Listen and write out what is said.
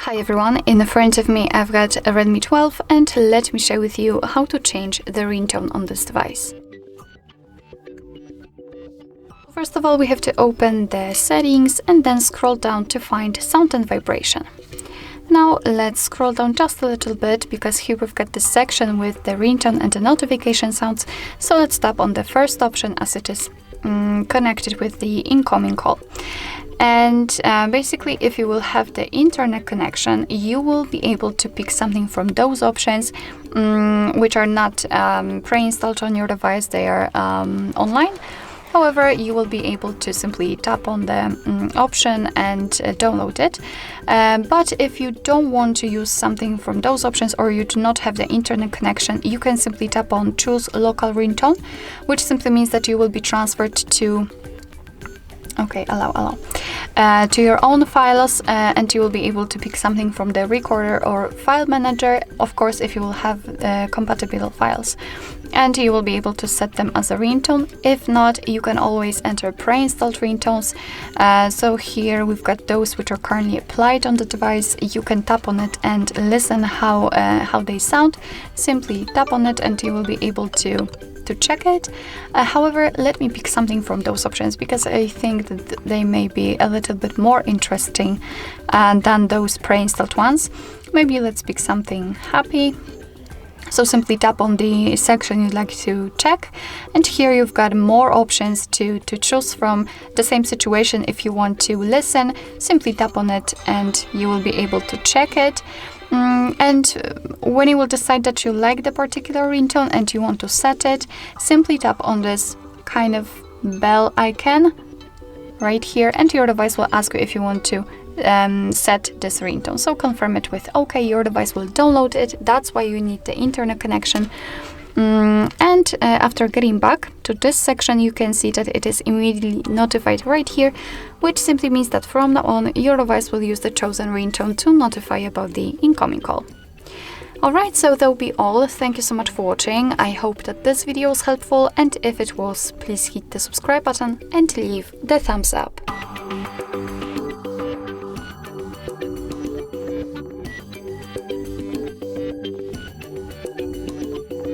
Hi everyone, in front of me I've got a Redmi 12 and let me share with you how to change the ringtone on this device. First of all, we have to open the settings and then scroll down to find sound and vibration. Now let's scroll down just a little bit because here we've got this section with the ringtone and the notification sounds. So let's tap on the first option as it is connected with the incoming call. And basically, if you will have the internet connection, you will be able to pick something from those options which are not pre-installed on your device, they are online. However, you will be able to simply tap on the option and download it. But if you don't want to use something from those options or you do not have the internet connection, you can simply tap on choose local ringtone, which simply means that you will be transferred to to your own files and you will be able to pick something from the recorder or file manager, of course if you will have compatible files, and you will be able to set them as a ringtone. If not, you can always enter pre-installed ringtones. So here we've got those which are currently applied on the device. You can tap on it and listen how they sound. Simply tap on it and you will be able to check it. However, let me pick something from those options because I think that they may be a little bit more interesting than those pre-installed ones. Maybe let's pick something happy. So simply tap on the section you'd like to check, and here you've got more options to choose from. The same situation, if you want to listen, simply tap on it and you will be able to check it. And when you will decide that you like the particular ringtone and you want to set it, simply tap on this kind of bell icon right here and your device will ask you if you want to set this ringtone. So confirm it with OK, your device will download it. That's why you need the internet connection. And after getting back to this section, you can see that it is immediately notified right here, which simply means that from now on your device will use the chosen ringtone to notify about the incoming call. Alright, so that will be all. Thank you so much for watching. I hope that this video was helpful, and if it was, please hit the subscribe button and leave the thumbs up.